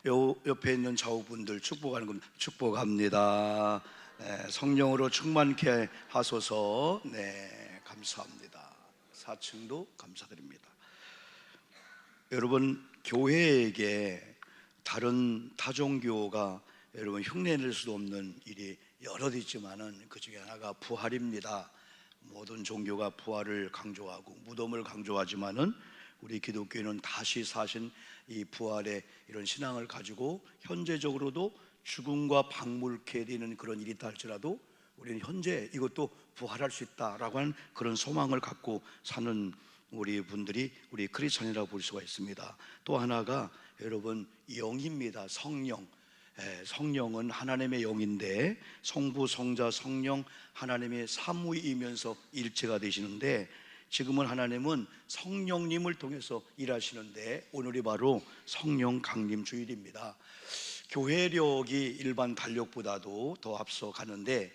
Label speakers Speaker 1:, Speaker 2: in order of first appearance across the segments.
Speaker 1: 옆에 있는 좌우분들 축복하는 겁니다. 축복합니다. 네, 성령으로 충만케 하소서. 네, 감사합니다. 4층도 감사드립니다. 여러분, 교회에게 다른 타종교가 여러분 흉내낼 수도 없는 일이 여러 있지만은 그 중에 하나가 부활입니다. 모든 종교가 부활을 강조하고 무덤을 강조하지만은 우리 기독교는 다시 사신 이 부활의 이런 신앙을 가지고 현재적으로도 죽음과 방물케 되는 그런 일이 있다 할지라도 우리는 현재 이것도 부활할 수 있다라고 하는 그런 소망을 갖고 사는 우리 분들이 우리 크리스천이라고 볼 수가 있습니다. 또 하나가 여러분 영입니다. 성령. 성령은 하나님의 영인데 성부, 성자, 성령 하나님의 삼위이면서 일체가 되시는데 지금은 하나님은 성령님을 통해서 일하시는데 오늘이 바로 성령 강림 주일입니다. 교회력이 일반 달력보다도 더 앞서 가는데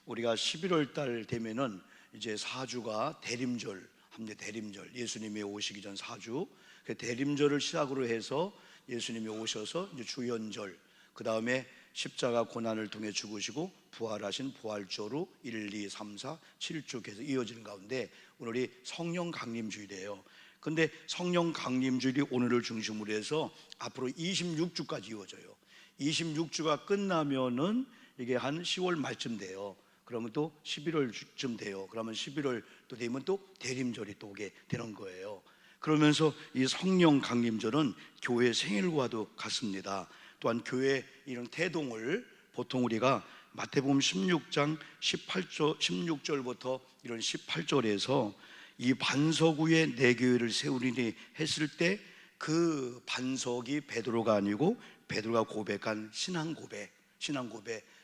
Speaker 1: 우리가 11월 달 되면은 이제 4주가 대림절 합니다. 대림절, 예수님이 오시기 전 4주. 그 대림절을 시작으로 해서 예수님이 오셔서 이제 주연절, 그 다음에 십자가 고난을 통해 죽으시고 부활하신 부활절로 1, 2, 3, 4, 7주 계속 이어지는 가운데 오늘이 성령 강림주일이에요. 근데 성령 강림주일이 오늘을 중심으로 해서 앞으로 26주까지 이어져요. 26주가 끝나면은 이게 한 10월 말쯤 돼요. 그러면 또 11월쯤 돼요. 그러면 11월 또 되면 또 대림절이 또 오게 되는 거예요. 그러면서 이 성령 강림절은 교회 생일과도 같습니다. 또한 교회 이런 태동을 보통 우리가 마태복음 16장 16절부터 이런 18절에서 이 반석 위에 내 교회를 세우리니 했을 때 그 반석이 베드로가 아니고 베드로가 고백한 신앙 고백,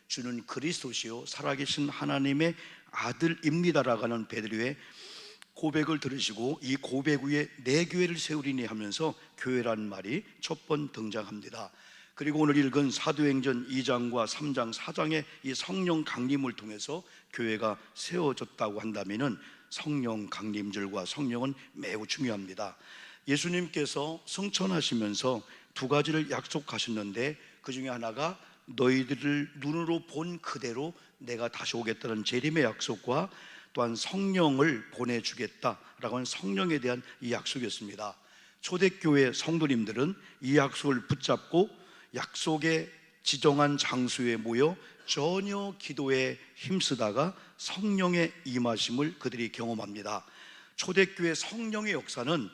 Speaker 1: 주는 그리스도시요 살아계신 하나님의 아들입니다라고 하는 베드로의 고백을 들으시고 이 고백 위에 내 교회를 세우리니 하면서 교회라는 말이 첫 번 등장합니다. 그리고 오늘 읽은 사도행전 2장과 3장, 4장의 이 성령 강림을 통해서 교회가 세워졌다고 한다면은 성령 강림절과 성령은 매우 중요합니다. 예수님께서 승천하시면서 두 가지를 약속하셨는데 그 중에 하나가 너희들을 눈으로 본 그대로 내가 다시 오겠다는 재림의 약속과 또한 성령을 보내주겠다라고 하는 성령에 대한 이 약속이었습니다. 초대교회 성도님들은 이 약속을 붙잡고 약속의 지정한 장소에 모여 전혀 기도에 힘쓰다가 성령의 임하심을 그들이 경험합니다. 초대교회 성령의 역사는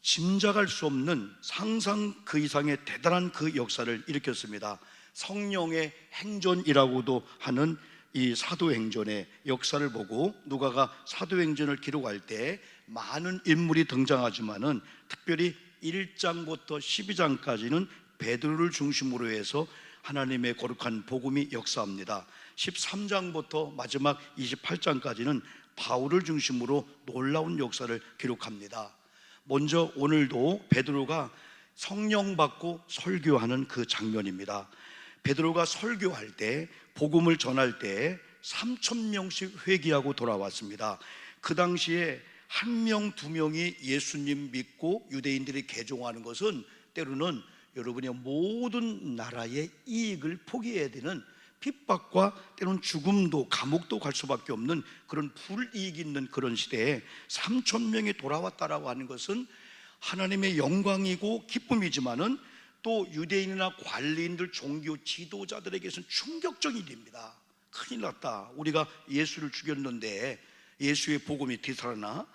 Speaker 1: 짐작할 수 없는 상상 그 이상의 대단한 그 역사를 일으켰습니다. 성령의 행전이라고도 하는 이 사도행전의 역사를 보고 누가가 사도행전을 기록할 때 많은 인물이 등장하지만은 특별히 1장부터 12장까지는 베드로를 중심으로 해서 하나님의 거룩한 복음이 역사합니다. 13장부터 마지막 28장까지는 바울을 중심으로 놀라운 역사를 기록합니다. 먼저 오늘도 베드로가 성령 받고 설교하는 그 장면입니다. 베드로가 설교할 때 복음을 전할 때 3,000명씩 회개하고 돌아왔습니다. 그 당시에 한 명, 두 명이 예수님 믿고 유대인들이 개종하는 것은 때로는 여러분의 모든 나라의 이익을 포기해야 되는 핍박과 때로는 죽음도 감옥도 갈 수밖에 없는 그런 불이익이 있는 그런 시대에 3,000명이 돌아왔다라고 하는 것은 하나님의 영광이고 기쁨이지만은 또 유대인이나 관리인들, 종교 지도자들에게서는 충격적인 일입니다. 큰일 났다. 우리가 예수를 죽였는데 예수의 복음이 되살아나?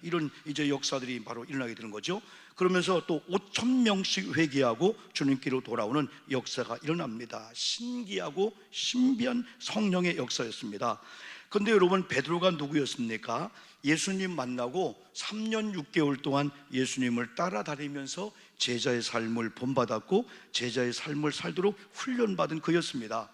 Speaker 1: 이런 이제 역사들이 바로 일어나게 되는 거죠. 그러면서 또 5,000명씩 회개하고 주님께로 돌아오는 역사가 일어납니다. 신기하고 신비한 성령의 역사였습니다. 그런데 여러분, 베드로가 누구였습니까? 예수님 만나고 3년 6개월 동안 예수님을 따라다니면서 제자의 삶을 본받았고 제자의 삶을 살도록 훈련받은 그였습니다.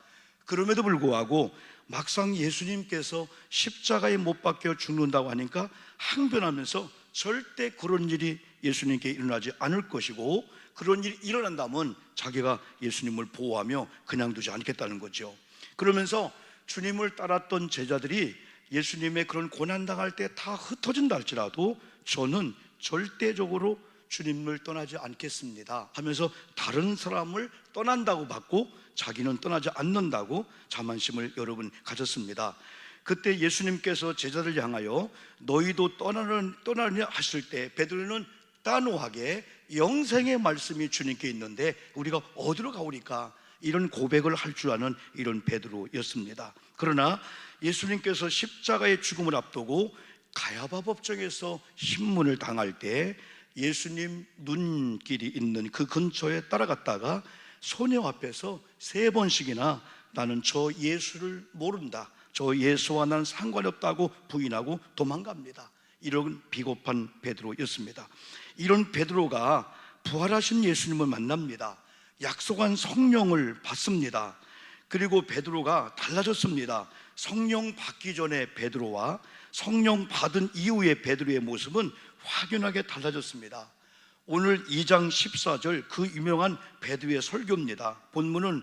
Speaker 1: 그럼에도 불구하고 막상 예수님께서 십자가에 못 박혀 죽는다고 하니까 항변하면서 절대 그런 일이 예수님께 일어나지 않을 것이고 그런 일이 일어난다면 자기가 예수님을 보호하며 그냥 두지 않겠다는 거죠. 그러면서 주님을 따랐던 제자들이 예수님의 그런 고난당할 때 다 흩어진다 할지라도 저는 절대적으로 주님을 떠나지 않겠습니다 하면서 다른 사람을 떠난다고 받고 자기는 떠나지 않는다고 자만심을 여러분 가졌습니다. 그때 예수님께서 제자를 향하여 너희도 떠나느냐 하실 때 베드로는 단호하게 영생의 말씀이 주님께 있는데 우리가 어디로 가오리까, 이런 고백을 할 줄 아는 이런 베드로였습니다. 그러나 예수님께서 십자가의 죽음을 앞두고 가야바 법정에서 신문을 당할 때 예수님 눈길이 있는 그 근처에 따라갔다가 소녀 앞에서 3번씩이나 나는 저 예수를 모른다, 저 예수와 나는 상관이 없다고 부인하고 도망갑니다. 이런 비겁한 베드로였습니다. 이런 베드로가 부활하신 예수님을 만납니다. 약속한 성령을 받습니다. 그리고 베드로가 달라졌습니다. 성령 받기 전에 베드로와 성령 받은 이후의 베드로의 모습은 확연하게 달라졌습니다. 오늘 2장 14절 그 유명한 베드로의 설교입니다. 본문은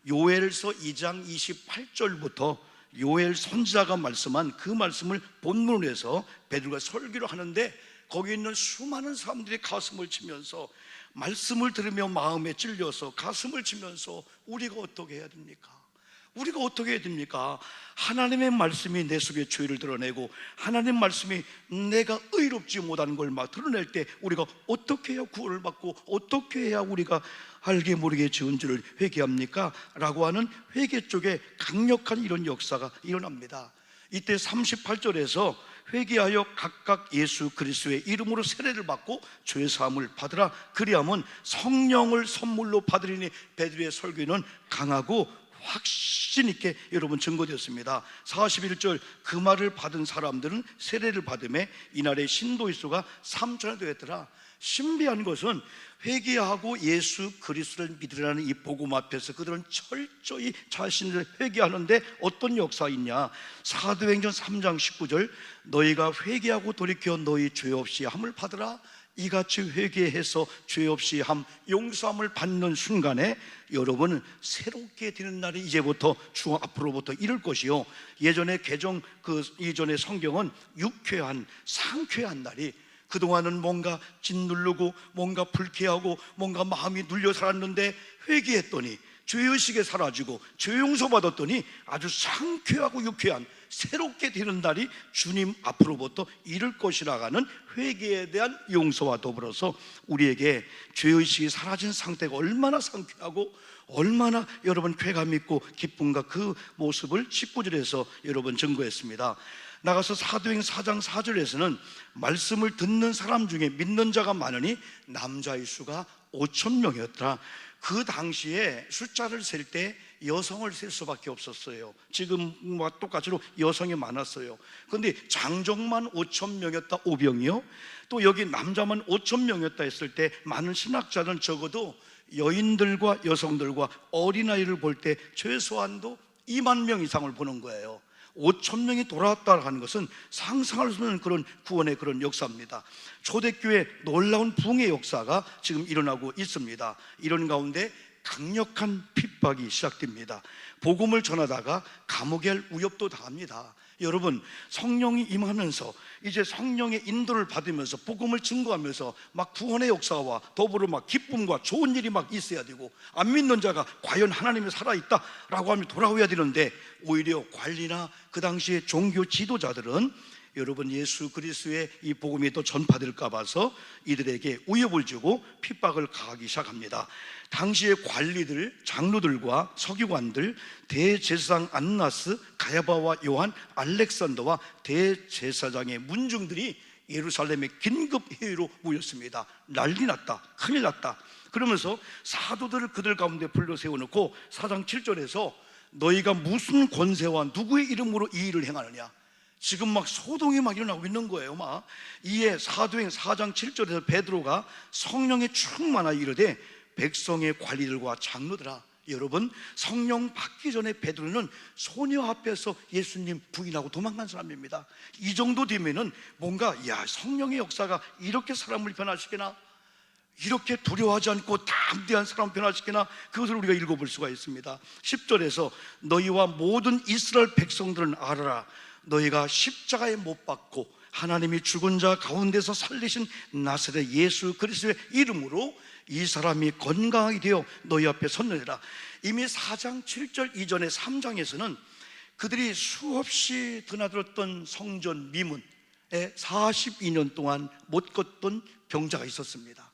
Speaker 1: 요엘서 2장 28절부터 요엘 선지자가 말씀한 그 말씀을 본문으로 해서 베드로가 설교를 하는데, 거기 있는 수많은 사람들이 가슴을 치면서 말씀을 들으며 마음에 찔려서 가슴을 치면서 우리가 어떻게 해야 됩니까? 우리가 어떻게 해야 됩니까? 하나님의 말씀이 내 속에 죄를 드러내고 하나님 말씀이 내가 의롭지 못한 걸 막 드러낼 때 우리가 어떻게 해야 구원을 받고 어떻게 해야 우리가 알게 모르게 지은 죄를 회개합니까? 라고 하는 회개 쪽에 강력한 이런 역사가 일어납니다. 이때 38절에서 회개하여 각각 예수 그리스도의 이름으로 세례를 받고 죄 사함을 받으라, 그리하면 성령을 선물로 받으리니, 베드로의 설교는 강하고 확신 있게 여러분 증거되었습니다. 41절 그 말을 받은 사람들은 세례를 받음에 이날의 신도의 수가 3천여 되었더라. 신비한 것은 회개하고 예수 그리스도를 믿으라는 이 복음 앞에서 그들은 철저히 자신을 회개하는데 어떤 역사가 있냐? 사도행전 3장 19절 너희가 회개하고 돌이켜 너희 죄 없이 함을 받으라. 이같이 회개해서 죄 없이 함 용서함을 받는 순간에 여러분은 새롭게 되는 날이 이제부터 앞으로부터 이럴 것이요, 예전에 개정 그 이전의 성경은 유쾌한 상쾌한 날이, 그동안은 뭔가 짓누르고 뭔가 불쾌하고 뭔가 마음이 눌려 살았는데 회개했더니 죄의식이 사라지고 죄 용서받았더니 아주 상쾌하고 유쾌한 새롭게 되는 날이 주님 앞으로부터 이를 것이라 하는 회개에 대한 용서와 더불어서 우리에게 죄의식이 사라진 상태가 얼마나 상쾌하고 얼마나 여러분 쾌감 있고 기쁨과 그 모습을 19절에서 여러분 증거했습니다. 나가서 사도행 4장 4절에서는 말씀을 듣는 사람 중에 믿는 자가 많으니 남자의 수가 5,000명이었더라. 그 당시에 숫자를 셀 때 여성을 셀 수밖에 없었어요. 지금과 똑같이로 여성이 많았어요. 그런데 장정만 5,000명이었다, 오병이요. 또 여기 남자만 5,000명이었다 했을 때 많은 신학자는 적어도 여인들과 여성들과 어린아이를 볼 때 최소한도 2만 명 이상을 보는 거예요. 5,000명이 돌아왔다 하는 것은 상상할 수 없는 그런 구원의 그런 역사입니다. 초대교회 놀라운 부흥의 역사가 지금 일어나고 있습니다. 이런 가운데 강력한 핍박이 시작됩니다. 복음을 전하다가 감옥에 할 위협도 당합니다. 여러분, 성령이 임하면서 이제 성령의 인도를 받으면서 복음을 증거하면서 막 구원의 역사와 더불어 막 기쁨과 좋은 일이 막 있어야 되고, 안 믿는 자가 과연 하나님이 살아있다라고 하면 돌아오야 되는데, 오히려 관리나 그 당시에 종교 지도자들은 여러분 예수 그리스도의 이 복음이 또 전파될까 봐서 이들에게 위협을 주고 핍박을 가하기 시작합니다. 당시의 관리들, 장로들과 서기관들, 대제사장 안나스, 가야바와 요한, 알렉산더와 대제사장의 문중들이 예루살렘에 긴급 회의로 모였습니다. 난리 났다, 큰일 났다. 그러면서 사도들을 그들 가운데 불러 세워놓고 4장 7절에서 너희가 무슨 권세와 누구의 이름으로 이 일을 행하느냐, 지금 막 소동이 막 일어나고 있는 거예요. 막 이에 사도행 4장 7절에서 베드로가 성령에 충만하여 이르되 백성의 관리들과 장로들아, 여러분 성령 받기 전에 베드로는 소녀 앞에서 예수님 부인하고 도망간 사람입니다. 이 정도 되면은 뭔가 성령의 역사가 이렇게 사람을 변화시키나, 이렇게 두려워하지 않고 담대한 사람 변화시키나, 그것을 우리가 읽어볼 수가 있습니다. 10절에서 너희와 모든 이스라엘 백성들은 알아라, 너희가 십자가에 못 박고 하나님이 죽은 자 가운데서 살리신 나사렛 예수 그리스도의 이름으로 이 사람이 건강하게 되어 너희 앞에 섰느니라. 이미 4장 7절 이전의 3장에서는 그들이 수없이 드나들었던 성전 미문에 42년 동안 못 걷던 병자가 있었습니다.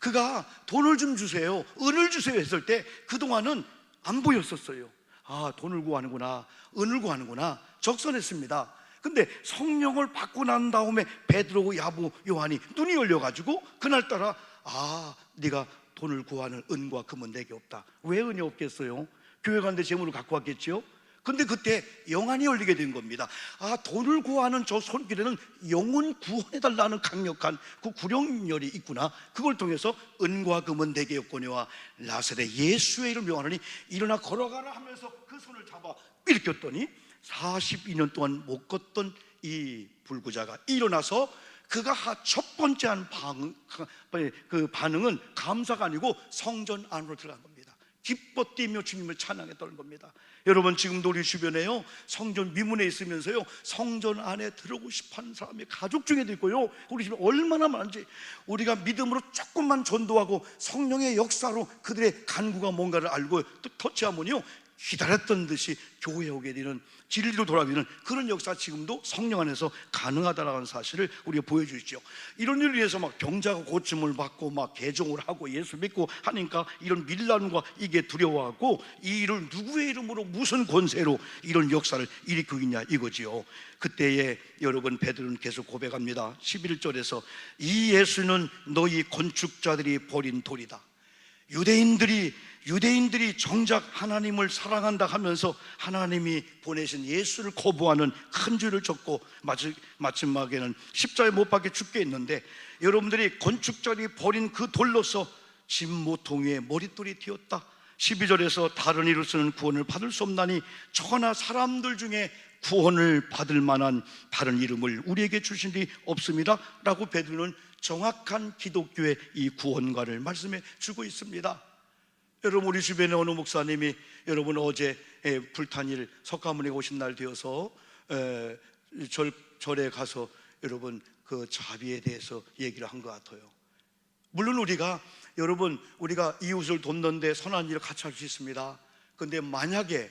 Speaker 1: 그가 돈을 좀 주세요, 은을 주세요 했을 때 그동안은 안 보였었어요. 아, 돈을 구하는구나, 은을 구하는구나, 적선했습니다. 근데 성령을 받고 난 다음에 베드로, 야고, 요한이 눈이 열려가지고 그날따라 아, 네가 돈을 구하는 은과 금은 내게 없다. 왜 은이 없겠어요? 교회 가는데 재물을 갖고 왔겠죠? 근데 그때 영안이 열리게 된 겁니다. 아, 돈을 구하는 저 손길에는 영혼 구원해달라는 강력한 그 구령열이 있구나. 그걸 통해서 은과 금은 내게 없거니와 나사렛 예수의 이름 명하노니 일어나 걸어가라 하면서 그 손을 잡아 일으켰더니 42년 동안 못 걷던 이 불구자가 일어나서 그가 첫 번째 한 반응은 감사가 아니고 성전 안으로 들어간 겁니다. 기뻐 뛰며 주님을 찬양했다는 겁니다. 여러분, 지금도 우리 주변에요, 성전 미문에 있으면서요 성전 안에 들어오고 싶어하는 사람이 가족 중에도 있고요, 우리 집에 얼마나 많은지. 우리가 믿음으로 조금만 전도하고 성령의 역사로 그들의 간구가 뭔가를 알고 또 터치하면요 기다렸던 듯이 교회에 오게 되는, 진리로 돌아오는 그런 역사 지금도 성령 안에서 가능하다는 사실을 우리가 보여주시죠. 이런 일을 위해서 막 병자가 고침을 받고 막 개종을 하고 예수 믿고 하니까 이런 밀란과 이게 두려워하고 이 일을 누구의 이름으로 무슨 권세로 이런 역사를 일으키고 있냐 이거지요. 그때에 여러분, 베드로는 계속 고백합니다. 11절에서 이 예수는 너희 건축자들이 버린 돌이다. 유대인들이 정작 하나님을 사랑한다 하면서 하나님이 보내신 예수를 거부하는 큰 죄를 졌고 마지막에는 십자가에 못 박혀 죽게 했는데, 여러분들이 건축자들이 버린 그 돌로서 집 모퉁이에 머릿돌이 튀었다. 12절에서 다른 이로서는 구원을 받을 수 없나니 저나 사람들 중에 구원을 받을 만한 다른 이름을 우리에게 주신 리 없습니다 라고 베드로는 정확한 기독교의 이 구원과를 말씀해 주고 있습니다. 여러분, 우리 주변에 어느 목사님이 여러분 어제 불탄일 석가모니에 오신 날 되어서 절에 가서 여러분 그 자비에 대해서 얘기를 한 것 같아요. 물론 우리가 이웃을 돕는데 선한 일을 같이 할 수 있습니다. 그런데 만약에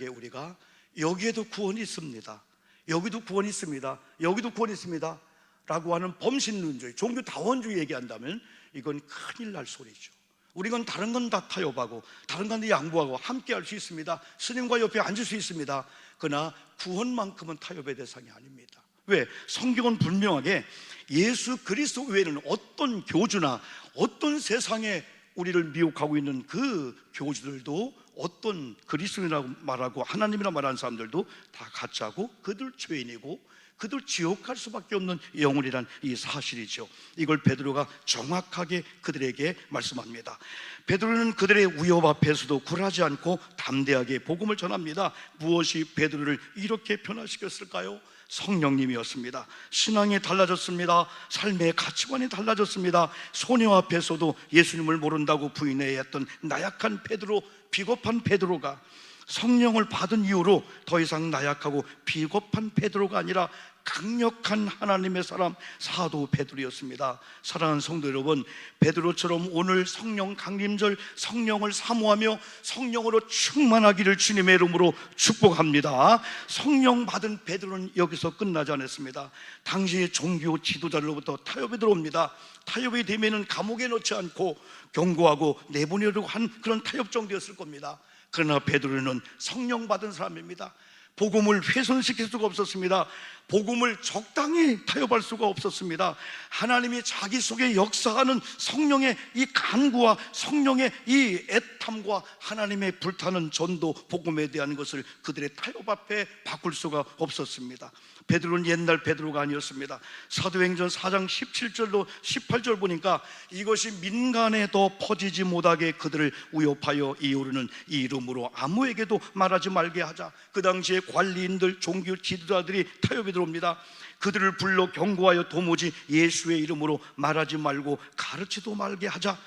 Speaker 1: 우리가 여기에도 구원이 있습니다, 여기도 구원이 있습니다, 여기도 구원이 있습니다 라고 하는 범신론주의, 종교다원주의 얘기한다면 이건 큰일 날 소리죠. 우리는 다른 건 다 타협하고 다른 건 양보하고 함께 할 수 있습니다. 스님과 옆에 앉을 수 있습니다. 그러나 구원만큼은 타협의 대상이 아닙니다. 왜? 성경은 분명하게 예수 그리스도 외에는 어떤 교주나 어떤 세상에 우리를 미혹하고 있는 그 교주들도, 어떤 그리스도인이라고 말하고 하나님이라고 말하는 사람들도 다 가짜고 그들 죄인이고 그들 지옥 갈 수밖에 없는 영혼이란 이 사실이죠. 이걸 베드로가 정확하게 그들에게 말씀합니다. 베드로는 그들의 위협 앞에서도 굴하지 않고 담대하게 복음을 전합니다. 무엇이 베드로를 이렇게 변화시켰을까요? 성령님이었습니다. 신앙이 달라졌습니다. 삶의 가치관이 달라졌습니다. 소녀 앞에서도 예수님을 모른다고 부인해야 했던 나약한 베드로, 비겁한 베드로가 성령을 받은 이후로 더 이상 나약하고 비겁한 베드로가 아니라 강력한 하나님의 사람, 사도 베드로였습니다. 사랑하는 성도 여러분, 베드로처럼 오늘 성령 강림절 성령을 사모하며 성령으로 충만하기를 주님의 이름으로 축복합니다. 성령 받은 베드로는 여기서 끝나지 않았습니다. 당시의 종교 지도자들로부터 타협이 들어옵니다. 타협이 되면은 감옥에 넣지 않고 경고하고 내보내려고 한 그런 타협 정도였을 겁니다. 그러나 베드로는 성령 받은 사람입니다. 복음을 훼손시킬 수가 없었습니다. 복음을 적당히 타협할 수가 없었습니다. 하나님이 자기 속에 역사하는 성령의 이 간구와 성령의 이 애탐과 하나님의 불타는 전도 복음에 대한 것을 그들의 타협 앞에 바꿀 수가 없었습니다. 베드로는 옛날 베드로가 아니었습니다. 사도행전 4장 17절로 18절 보니까 이것이 민간에 더 퍼지지 못하게 그들을 위협하여 이르는 이 이름으로 아무에게도 말하지 말게 하자. 그 당시에 관리인들, 종교 지도자들이 타협에 들어옵니다. 그들을 불러 경고하여 도무지 예수의 이름으로 말하지 말고 가르치도 말게 하자.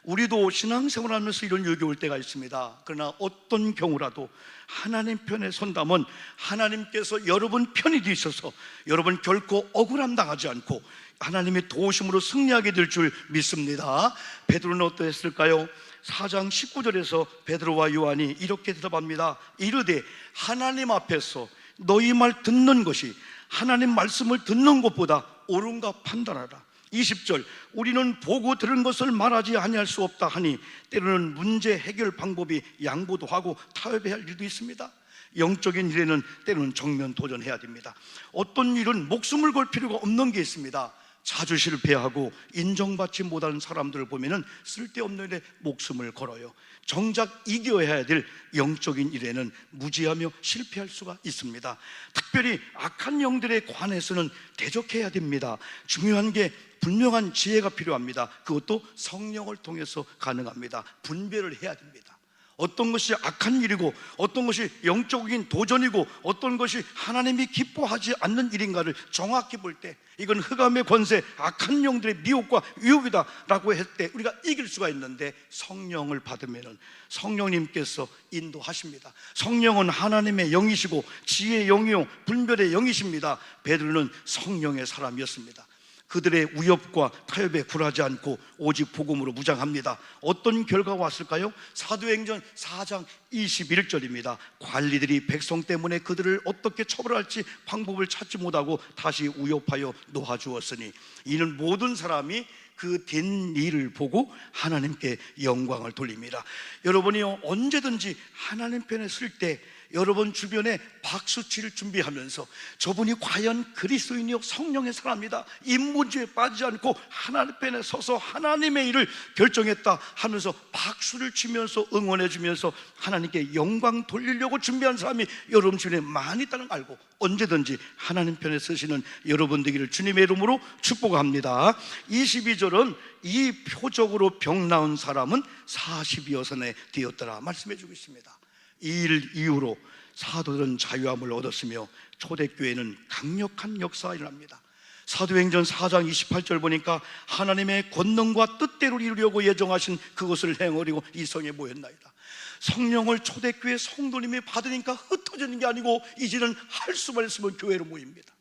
Speaker 1: 우리도 신앙생활하면서 이런 여기 올 때가 있습니다. 그러나 어떤 경우라도 하나님 편에 선다면 하나님께서 여러분 편이 되셔서 여러분 결코 억울함 당하지 않고 하나님의 도우심으로 승리하게 될 줄 믿습니다. 베드로는 어떠했을까요? 4장 19절에서 베드로와 요한이 이렇게 대답합니다. 이르되 하나님 앞에서 너희 말 듣는 것이 하나님 말씀을 듣는 것보다 옳은가 판단하라. 20절 우리는 보고 들은 것을 말하지 아니할 수 없다 하니 때로는 문제 해결 방법이 양보도 하고 타협해야 할 일도 있습니다. 영적인 일에는 때로는 정면 도전해야 됩니다. 어떤 일은 목숨을 걸 필요가 없는 게 있습니다. 자주 실패하고 인정받지 못하는 사람들을 보면은 쓸데없는 일에 목숨을 걸어요. 정작 이겨야 될 영적인 일에는 무지하며 실패할 수가 있습니다. 특별히 악한 영들에 관해서는 대적해야 됩니다. 중요한 게 분명한 지혜가 필요합니다. 그것도 성령을 통해서 가능합니다. 분별을 해야 됩니다. 어떤 것이 악한 일이고 어떤 것이 영적인 도전이고 어떤 것이 하나님이 기뻐하지 않는 일인가를 정확히 볼 때 이건 흑암의 권세, 악한 영들의 미혹과 유혹이다 라고 했을 때 우리가 이길 수가 있는데, 성령을 받으면 성령님께서 인도하십니다. 성령은 하나님의 영이시고 지혜의 영이요 분별의 영이십니다. 베드로는 성령의 사람이었습니다. 그들의 위협과 타협에 굴하지 않고 오직 복음으로 무장합니다. 어떤 결과가 왔을까요? 사도행전 4장 21절입니다. 관리들이 백성 때문에 그들을 어떻게 처벌할지 방법을 찾지 못하고 다시 위협하여 놓아주었으니 이는 모든 사람이 그 된 일을 보고 하나님께 영광을 돌립니다. 여러분이요, 언제든지 하나님 편에 설 때 여러분 주변에 박수치를 준비하면서 저분이 과연 그리스도인이요 성령의 사람이다, 인문주의에 빠지지 않고 하나님 편에 서서 하나님의 일을 결정했다 하면서 박수를 치면서 응원해 주면서 하나님께 영광 돌리려고 준비한 사람이 여러분 주변에 많이 있다는 걸 알고 언제든지 하나님 편에 서시는 여러분 되기를 주님의 이름으로 축복합니다. 22절은 이 표적으로 병 나은 사람은 40여 선에 되었더라 말씀해 주고 있습니다. 이 일 이후로 사도들은 자유함을 얻었으며 초대교회는 강력한 역사가 일어납니다. 사도행전 4장 28절 보니까 하나님의 권능과 뜻대로 이루려고 예정하신 그것을 행하려고 이 성에 모였나이다. 성령을 초대교회 성도님이 받으니까 흩어지는 게 아니고 이제는 할 수만 있으면 교회로 모입니다.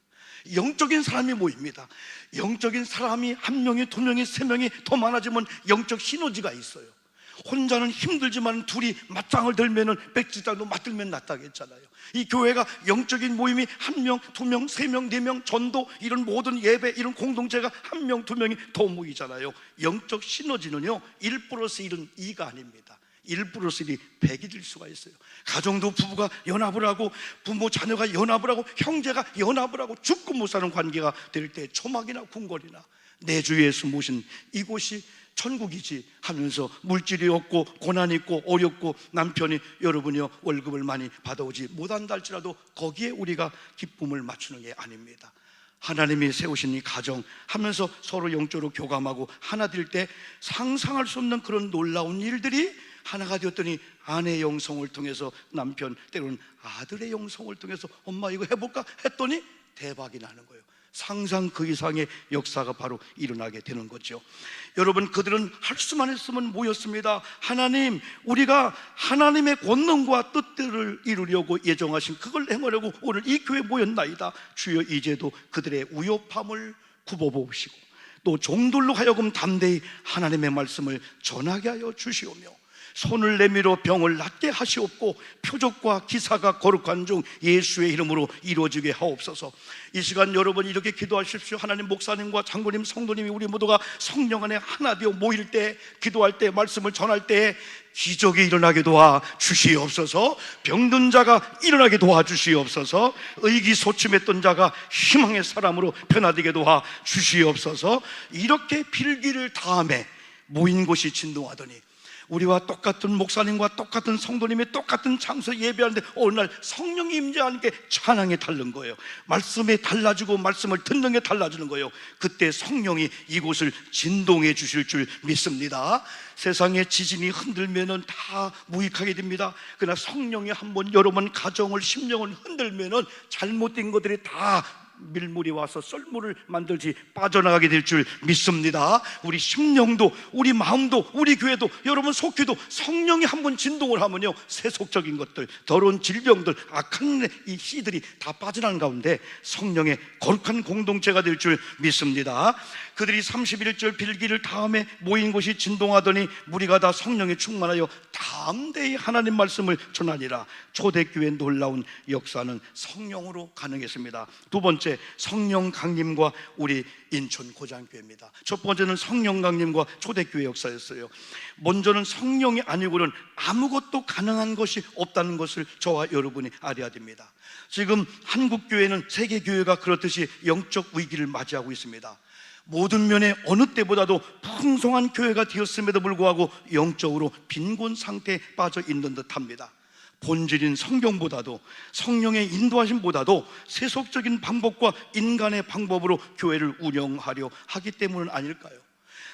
Speaker 1: 영적인 사람이 모입니다. 영적인 사람이 한 명이 두 명이 세 명이 더 많아지면 영적 시너지가 있어요. 혼자는 힘들지만 둘이 맞짱을 들면은 백지장도 맞들면 낫다고 했잖아요. 이 교회가 영적인 모임이 한 명, 두 명, 세 명, 네 명, 전도 이런 모든 예배 이런 공동체가 한 명, 두 명이 더 모이잖아요. 영적 시너지는요 1+1은 2가 아닙니다. 1+1이 100이 될 수가 있어요. 가정도 부부가 연합을 하고 부모 자녀가 연합을 하고 형제가 연합을 하고 죽고 못 사는 관계가 될 때 초막이나 궁궐이나 내 주 예수 모신 이곳이 천국이지 하면서 물질이 없고 고난이 있고 어렵고 남편이 여러분이요 월급을 많이 받아오지 못한다 할지라도 거기에 우리가 기쁨을 맞추는 게 아닙니다. 하나님이 세우신 이 가정 하면서 서로 영적으로 교감하고 하나 될 때 상상할 수 없는 그런 놀라운 일들이 하나가 되었더니 아내의 영성을 통해서 남편 때로는 아들의 영성을 통해서 엄마 이거 해볼까 했더니 대박이 나는 거예요. 상상 그 이상의 역사가 바로 일어나게 되는 거죠. 여러분, 그들은 할 수만 했으면 모였습니다. 하나님, 우리가 하나님의 권능과 뜻들을 이루려고 예정하신 그걸 행하려고 오늘 이 교회에 모였나이다. 주여 이제도 그들의 위협함을 굽어보시고 또 종들로 하여금 담대히 하나님의 말씀을 전하게 하여 주시오며 손을 내밀어 병을 낫게 하시옵고 표적과 기사가 거룩한 중 예수의 이름으로 이루어지게 하옵소서. 이 시간 여러분 이렇게 기도하십시오. 하나님, 목사님과 장로님, 성도님이 우리 모두가 성령 안에 하나 되어 모일 때, 기도할 때, 말씀을 전할 때 기적이 일어나게 도와 주시옵소서. 병든 자가 일어나게 도와 주시옵소서. 의기소침했던 자가 희망의 사람으로 변화되게 도와 주시옵소서. 이렇게 필기를 다음에 모인 곳이 진동하더니 우리와 똑같은 목사님과 똑같은 성도님이 똑같은 장소에 예배하는데 어느 날 성령이 임재하니까 찬양이 다른 거예요. 말씀이 달라지고 말씀을 듣는 게 달라지는 거예요. 그때 성령이 이곳을 진동해 주실 줄 믿습니다. 세상의 지진이 흔들면은 다 무익하게 됩니다. 그러나 성령이 한번 여러분 가정을 심령을 흔들면은 잘못된 것들이 다 밀물이 와서 썰물을 만들지 빠져나가게 될 줄 믿습니다. 우리 심령도, 우리 마음도, 우리 교회도, 여러분 속회도 성령이 한번 진동을 하면요, 세속적인 것들, 더러운 질병들, 악한 이 씨들이 다 빠져나가는 가운데 성령의 거룩한 공동체가 될 줄 믿습니다. 그들이 31절 빌기를 다음에 모인 곳이 진동하더니 무리가 다 성령에 충만하여 담대히 하나님 말씀을 전하니라. 초대교회의 놀라운 역사는 성령으로 가능했습니다. 두 번째, 성령 강림과 우리 인천 고장교회입니다. 첫 번째는 성령 강림과 초대교회 역사였어요. 먼저는 성령이 아니고는 아무것도 가능한 것이 없다는 것을 저와 여러분이 알아야 됩니다. 지금 한국교회는 세계교회가 그렇듯이 영적 위기를 맞이하고 있습니다. 모든 면에 어느 때보다도 풍성한 교회가 되었음에도 불구하고 영적으로 빈곤 상태에 빠져 있는 듯합니다. 본질인 성경보다도, 성령의 인도하심보다도 세속적인 방법과 인간의 방법으로 교회를 운영하려 하기 때문은 아닐까요?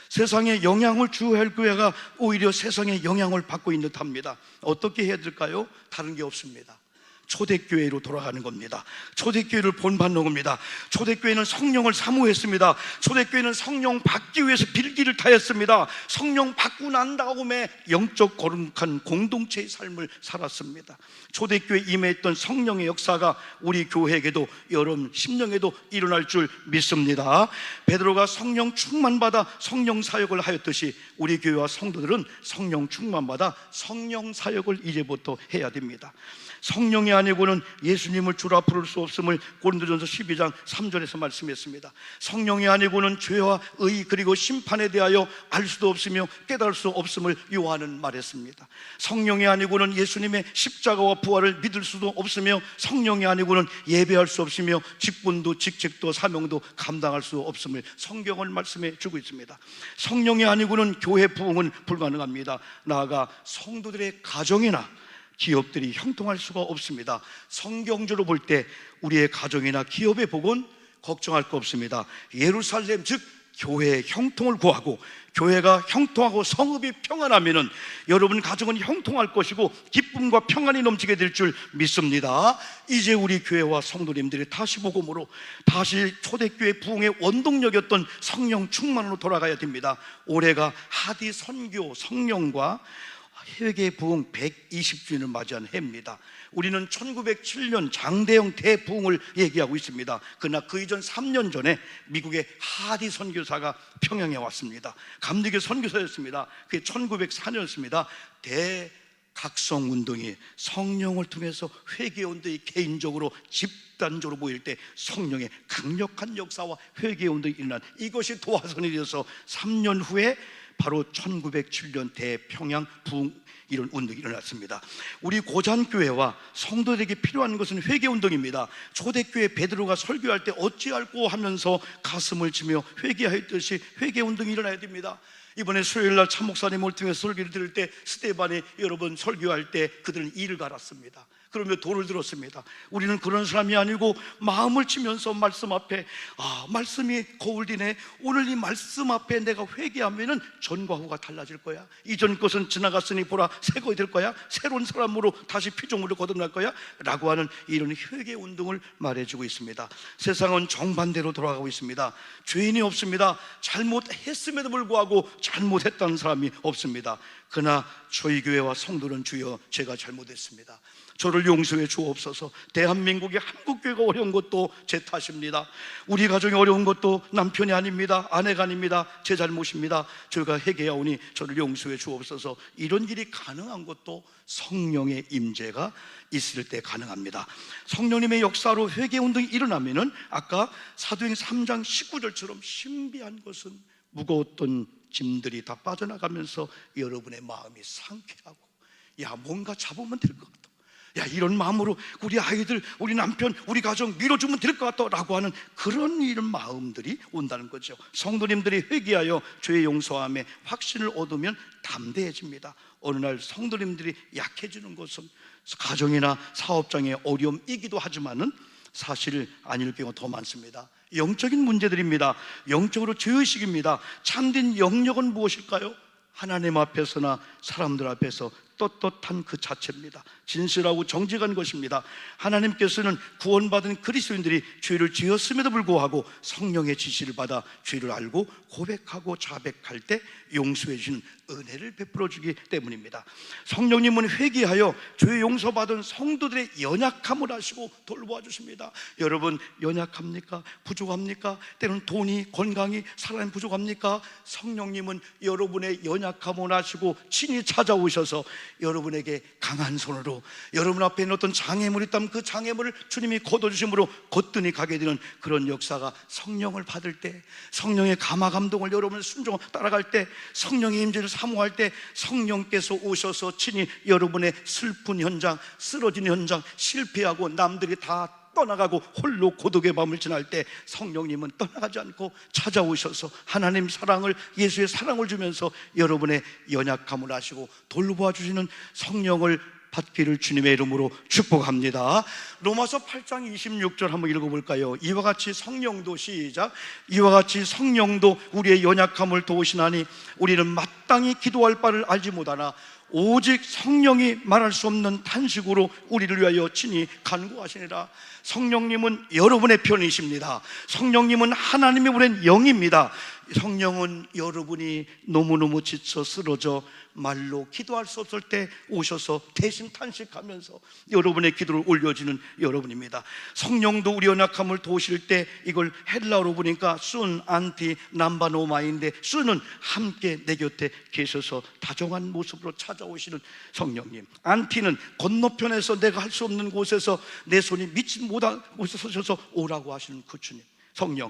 Speaker 1: 세상에 영향을 주어야 할 교회가 오히려 세상에 영향을 받고 있는 듯합니다. 어떻게 해야 될까요? 다른 게 없습니다. 초대교회로 돌아가는 겁니다. 초대교회를 본받는 겁니다. 초대교회는 성령을 사모했습니다. 초대교회는 성령 받기 위해서 빌기를 타였습니다. 성령 받고 난 다음에 영적 거룩한 공동체의 삶을 살았습니다. 초대교회에 임했던 성령의 역사가 우리 교회에게도, 여러분 심령에도 일어날 줄 믿습니다. 베드로가 성령 충만받아 성령 사역을 하였듯이 우리 교회와 성도들은 성령 충만받아 성령 사역을 이제부터 해야 됩니다. 성령이 아니고는 예수님을 주라 부를 수 없음을 고린도전서 12장 3절에서 말씀했습니다. 성령이 아니고는 죄와 의 그리고 심판에 대하여 알 수도 없으며 깨달을 수 없음을 요한은 말했습니다. 성령이 아니고는 예수님의 십자가와 부활을 믿을 수도 없으며 성령이 아니고는 예배할 수 없으며 직분도 직책도 사명도 감당할 수 없음을 성경을 말씀해 주고 있습니다. 성령이 아니고는 교회 부흥은 불가능합니다. 나아가 성도들의 가정이나 기업들이 형통할 수가 없습니다. 성경적으로 볼 때 우리의 가정이나 기업의 복은 걱정할 거 없습니다. 예루살렘 즉 교회의 형통을 구하고, 교회가 형통하고 성읍이 평안하면은 여러분 가정은 형통할 것이고 기쁨과 평안이 넘치게 될 줄 믿습니다. 이제 우리 교회와 성도님들이 다시 복음으로, 다시 초대교회 부흥의 원동력이었던 성령 충만으로 돌아가야 됩니다. 올해가 하디 선교 성령과 회개 부흥 120주년을 맞이한 해입니다. 우리는 1907년 장대영 대부흥을 얘기하고 있습니다. 그러나 그 이전 3년 전에 미국의 하디 선교사가 평양에 왔습니다. 감리교 선교사였습니다. 그게 1904년이었습니다. 대각성운동이 성령을 통해서 회개운동이 개인적으로 집단적으로 보일 때 성령의 강력한 역사와 회개운동이 일어난, 이것이 도화선이 되어서 3년 후에 바로 1907년 대평양 부흥, 이런 운동이 일어났습니다. 우리 고잔교회와 성도들에게 필요한 것은 회개운동입니다. 초대교회 베드로가 설교할 때 어찌할꼬 하면서 가슴을 치며 회개하였듯이 회개운동이 일어나야 됩니다. 이번에 수요일날 참목사님을 통해서 설교를 들을 때 스데반이 여러분 설교할 때 그들은 이를 갈았습니다. 그러며 돌을 들었습니다. 우리는 그런 사람이 아니고 마음을 치면서 말씀 앞에, 말씀이 거울이네, 오늘 이 말씀 앞에 내가 회개하면은 전과 후가 달라질 거야. 이전 것은 지나갔으니 보라 새 것이 될 거야. 새로운 사람으로 다시 피조물을 거듭날 거야 라고 하는 이런 회개 운동을 말해주고 있습니다. 세상은 정반대로 돌아가고 있습니다. 죄인이 없습니다. 잘못했음에도 불구하고 잘못했다는 사람이 없습니다. 그러나 저희 교회와 성도는 주여 제가 잘못했습니다. 저를 용서해 주옵소서. 대한민국의 한국교회가 어려운 것도 제 탓입니다. 우리 가정이 어려운 것도 남편이 아닙니다. 아내가 아닙니다. 제 잘못입니다. 저희가 회개하오니 저를 용서해 주옵소서. 이런 일이 가능한 것도 성령의 임재가 있을 때 가능합니다. 성령님의 역사로 회개운동이 일어나면은 아까 사도행 3장 19절처럼 신비한 것은 무거웠던 짐들이 다 빠져나가면서 여러분의 마음이 상쾌하고, 뭔가 잡으면 될 것 같다, 이런 마음으로 우리 아이들, 우리 남편, 우리 가정 밀어주면 될 것 같다 라고 하는 그런 이런 마음들이 온다는 거죠. 성도님들이 회개하여 죄 용서함에 확신을 얻으면 담대해집니다. 어느 날 성도님들이 약해지는 것은 가정이나 사업장의 어려움이기도 하지만은 사실 아닐 경우가 더 많습니다. 영적인 문제들입니다. 영적으로 죄의식입니다. 참된 영역은 무엇일까요? 하나님 앞에서나 사람들 앞에서 떳떳한 그 자체입니다. 진실하고 정직한 것입니다. 하나님께서는 구원받은 그리스도인들이 죄를 지었음에도 불구하고 성령의 지시를 받아 죄를 알고 고백하고 자백할 때 용서해 주시는 은혜를 베풀어 주기 때문입니다. 성령님은 회개하여 죄 용서받은 성도들의 연약함을 아시고 돌보아 주십니다. 여러분 연약합니까? 부족합니까? 때로는 돈이, 건강이, 사랑이 부족합니까? 성령님은 여러분의 연약함을 아시고 친히 찾아오셔서 여러분에게 강한 손으로, 여러분 앞에 있는 어떤 장애물이 있다면 그 장애물을 주님이 걷어주심으로 거뜬히 가게 되는 그런 역사가, 성령을 받을 때, 성령의 감화 감동을 여러분 순종 따라갈 때, 성령의 임재를 사모할 때 성령께서 오셔서 친히 여러분의 슬픈 현장, 쓰러진 현장, 실패하고 남들이 다 떠나가고 홀로 고독의 밤을 지날 때 성령님은 떠나가지 않고 찾아오셔서 하나님 사랑을, 예수의 사랑을 주면서 여러분의 연약함을 아시고 돌보아 주시는 성령을 받기를 주님의 이름으로 축복합니다. 로마서 8장 26절 한번 읽어볼까요? 이와 같이 성령도, 시작, 이와 같이 성령도 우리의 연약함을 도우시나니 우리는 마땅히 기도할 바를 알지 못하나 오직 성령이 말할 수 없는 탄식으로 우리를 위하여 친히 간구하시니라. 성령님은 여러분의 편이십니다. 성령님은 하나님이 보낸 영입니다. 성령은 여러분이 너무너무 지쳐 쓰러져 말로 기도할 수 없을 때 오셔서 대신 탄식하면서 여러분의 기도를 올려주는 여러분입니다. 성령도 우리 연약함을 도우실 때, 이걸 헬라어로 보니까 순, 안티, 남바노마인데, 순은 함께 내 곁에 계셔서 다정한 모습으로 찾아오시는 성령님, 안티는 건너편에서 내가 할 수 없는 곳에서 내 손이 미치 못한 곳에 서셔서 오라고 하시는 그 주님, 성령.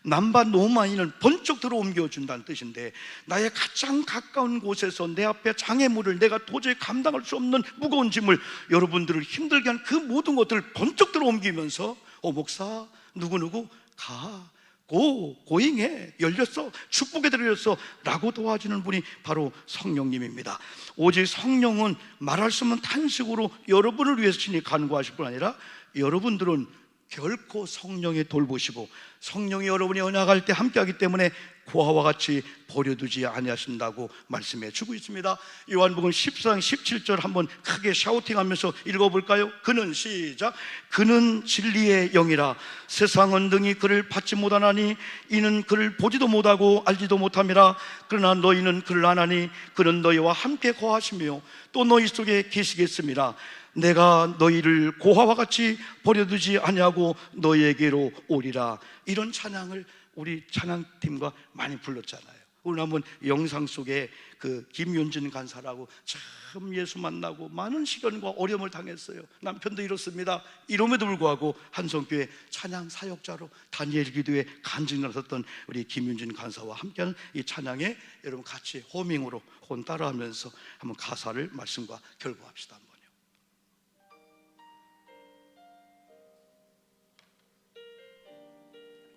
Speaker 1: 남바노마이는 번쩍 들어 옮겨준다는 뜻인데, 나의 가장 가까운 곳에서 내 앞에 장애물을, 내가 도저히 감당할 수 없는 무거운 짐을, 여러분들을 힘들게 한 그 모든 것들을 번쩍 들어 옮기면서 목사 누구누구 가, 고잉해, 열렸어, 축복에 들어렸어 라고 도와주는 분이 바로 성령님입니다. 오직 성령은 말할 수 없는 탄식으로 여러분을 위해서 친히 간구하실 뿐 아니라 여러분들은 결코 성령이 돌보시고 성령이 여러분이 연약할 때 함께하기 때문에 고아와 같이 버려두지 아니하신다고 말씀해 주고 있습니다. 요한복음 14장 17절 한번 크게 샤우팅하면서 읽어볼까요? 그는, 시작, 그는 진리의 영이라 세상은 능히 그를 받지 못하나니 이는 그를 보지도 못하고 알지도 못함이라. 그러나 너희는 그를 아나니 그는 너희와 함께 거하시며 또 너희 속에 계시겠습니다. 내가 너희를 고아와 같이 버려두지 아니하고 너희에게로 오리라. 이런 찬양을 우리 찬양팀과 많이 불렀잖아요. 오늘 한번 영상 속에 그 김윤진 간사라고 참 예수 만나고 많은 시련과 어려움을 당했어요. 남편도 이렇습니다. 이럼에도 불구하고 한성교회 찬양 사역자로 다니엘 기도에 간증 나섰던 우리 김윤진 간사와 함께하는 이 찬양에 여러분 같이 호밍으로 혼 따라하면서 한번 가사를 말씀과 결부합시다.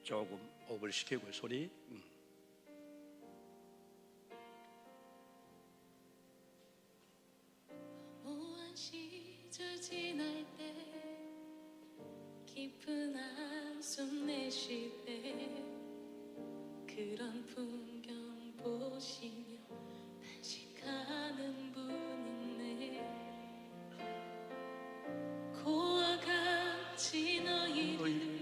Speaker 1: 조금 업을 시키고 소리.
Speaker 2: 모한 시절 지날 때 깊은 한숨 내쉴 때 그런 풍경 보시며 단식하는 분 있네. 고와 같이 너희를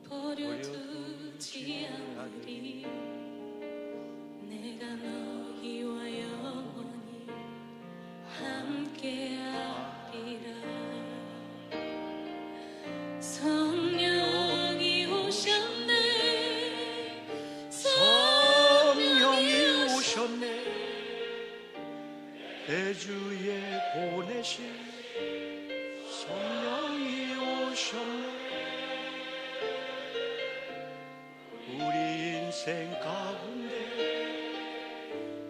Speaker 2: 버려두지 않으리. 내가 너희와 영원히 함께하리라. 성령이 오셨네, 성령이 오셨네,
Speaker 1: 대주에 보내신 성령이 오셨네. 우리 인생 가운데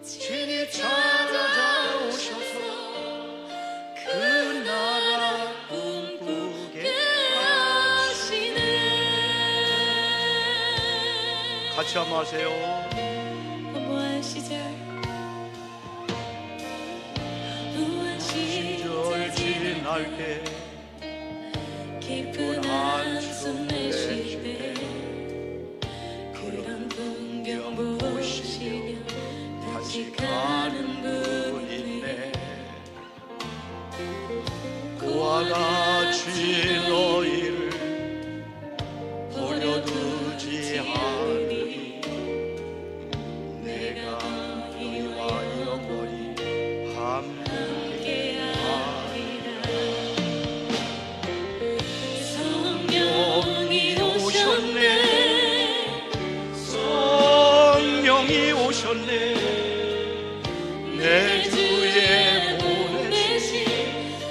Speaker 1: 친히 찾아오셔서 그 나라 꿈꾸게 하시네. 같이 한번 하세요.
Speaker 2: 무한 시절
Speaker 1: 지날 때
Speaker 2: 깊은 한숨 내쉴 때 그런 풍경 보시며 다시 가는 분 있네.
Speaker 1: 나같이 너희를 버려두지 않으리. 내가 너희와 영원히 함께하리라.
Speaker 2: 성령이 오셨네.
Speaker 1: 성령이 오셨네. 내 주에 보내신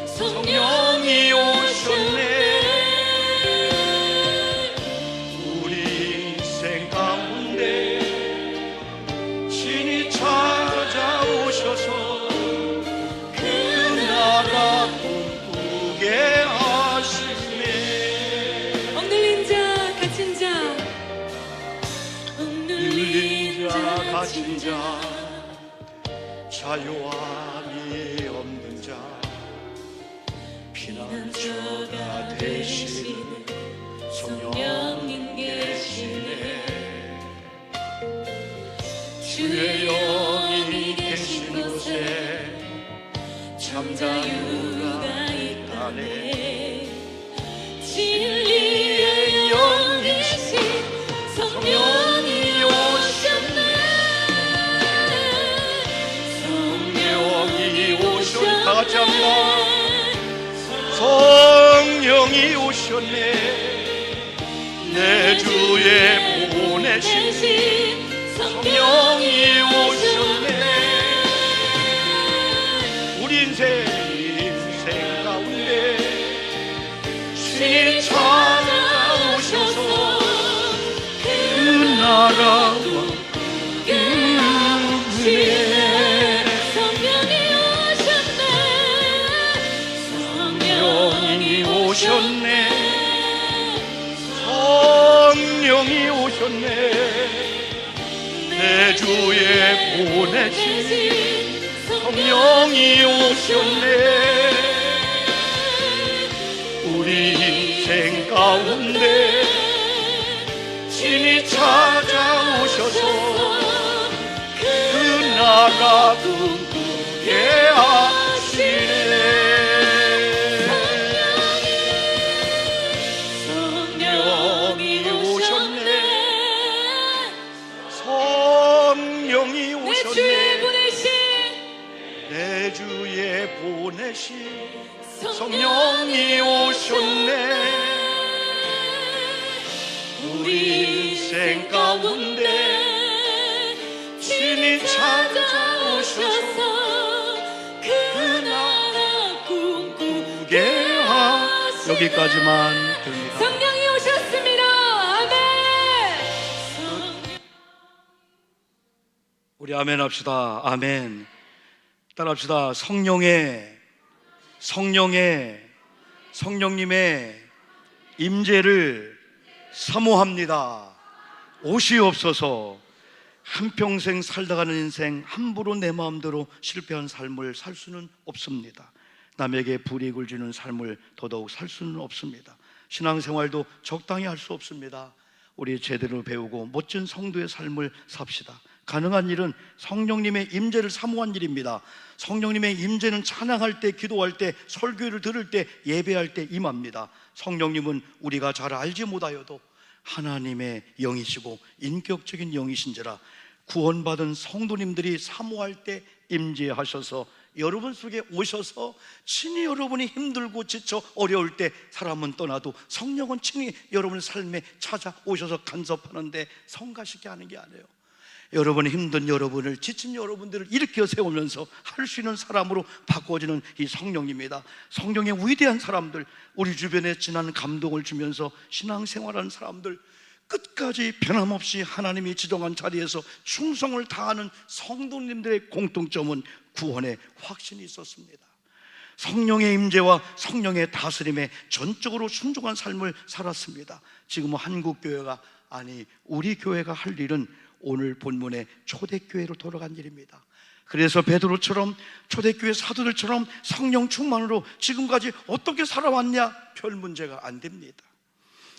Speaker 1: 성령이 오셨네. 우리 인생 가운데 친히 찾아오셔서 그 나라 꿈꾸게 하시네.
Speaker 2: 억눌린 자 갇힌 자,
Speaker 1: 눌린 자 갇힌 자, 자유함이 없는 자, 피난처가 되시는 성령님 계시네. 주의 영이 계신 곳에 참 자유가 있다네.
Speaker 2: 진리의 영이신 성령이 오셨네.
Speaker 1: 성령이 오셨네. 다 같이 합니다. 성령이 오셨네. 내 주에 보내신 성령이 오셨네. 우리 인생 가운데 친히 찾아오셔서 그 나라와
Speaker 2: 꿈꾸시네. 성령이 오셨네.
Speaker 1: 성령이 오셨네. 성령이 오셨네. 내 주에 보내신 성령이 오셨네. 우리 인생 가운데 친히 찾아오셔서 그 나라 꿈꾸게 하시네. 성령이 오셨네. 성령이
Speaker 2: 내 주에
Speaker 1: 오셨네.
Speaker 2: 보내신
Speaker 1: 내 주에 보내신 성령이 오셨네. 우리 인생 가운데 친히 찾아오셔서
Speaker 2: 그 나라 꿈꾸게 하시네.
Speaker 1: 여기까지만 듭니다.
Speaker 2: 성령이 오셨습니다. 아멘.
Speaker 1: 우리 아멘 합시다. 아멘. 따라합시다. 성령님의 임재를 사모합니다. 오시옵소서. 한평생 살다가는 인생 함부로 내 마음대로 실패한 삶을 살 수는 없습니다. 남에게 불이익을 주는 삶을 더더욱 살 수는 없습니다. 신앙생활도 적당히 할 수 없습니다. 우리 제대로 배우고 멋진 성도의 삶을 삽시다. 가능한 일은 성령님의 임재를 사모한 일입니다. 성령님의 임재는 찬양할 때, 기도할 때, 설교를 들을 때, 예배할 때 임합니다. 성령님은 우리가 잘 알지 못하여도 하나님의 영이시고 인격적인 영이신지라 구원받은 성도님들이 사모할 때 임재하셔서 여러분 속에 오셔서 친히 여러분이 힘들고 지쳐 어려울 때 사람은 떠나도 성령은 친히 여러분의 삶에 찾아오셔서 간섭하는데 성가시게 하는 게 아니에요. 여러분이 힘든 여러분을, 지친 여러분들을 일으켜 세우면서 할 수 있는 사람으로 바꿔주는 이 성령입니다. 성령의 위대한 사람들, 우리 주변에 진한 감동을 주면서 신앙생활하는 사람들, 끝까지 변함없이 하나님이 지정한 자리에서 충성을 다하는 성도님들의 공통점은 구원의 확신이 있었습니다. 성령의 임재와 성령의 다스림에 전적으로 순종한 삶을 살았습니다. 지금은 한국교회가, 아니 우리 교회가 할 일은 오늘 본문의 초대교회로 돌아간 일입니다. 그래서 베드로처럼 초대교회 사도들처럼 성령 충만으로 지금까지 어떻게 살아왔냐, 별 문제가 안 됩니다.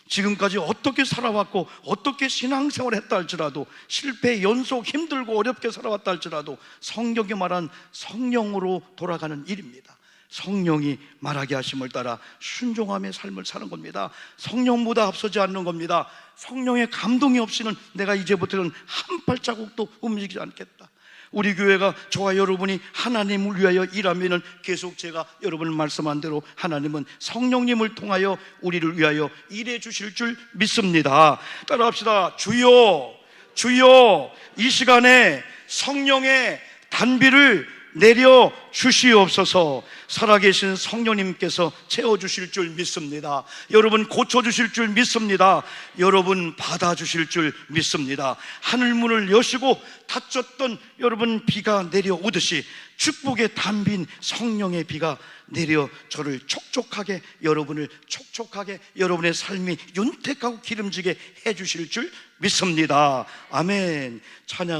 Speaker 1: 지금까지 어떻게 살아왔고 어떻게 신앙생활을 했다 할지라도, 실패 연속 힘들고 어렵게 살아왔다 할지라도 성경이 말한 성령으로 돌아가는 일입니다. 성령이 말하게 하심을 따라 순종함의 삶을 사는 겁니다. 성령보다 앞서지 않는 겁니다. 성령의 감동이 없이는 내가 이제부터는 한 발자국도 움직이지 않겠다. 우리 교회가 저와 여러분이 하나님을 위하여 일하면은 계속 제가 여러분 말씀한 대로 하나님은 성령님을 통하여 우리를 위하여 일해 주실 줄 믿습니다. 따라합시다. 주여, 주여, 이 시간에 성령의 단비를 내려 주시옵소서. 살아계신 성령님께서 채워주실 줄 믿습니다. 여러분 고쳐주실 줄 믿습니다. 여러분 받아주실 줄 믿습니다. 하늘문을 여시고 닫혔던 여러분 비가 내려오듯이 축복의 단비인 성령의 비가 내려 저를 촉촉하게, 여러분을 촉촉하게, 여러분의 삶이 윤택하고 기름지게 해주실 줄 믿습니다. 아멘. 찬양.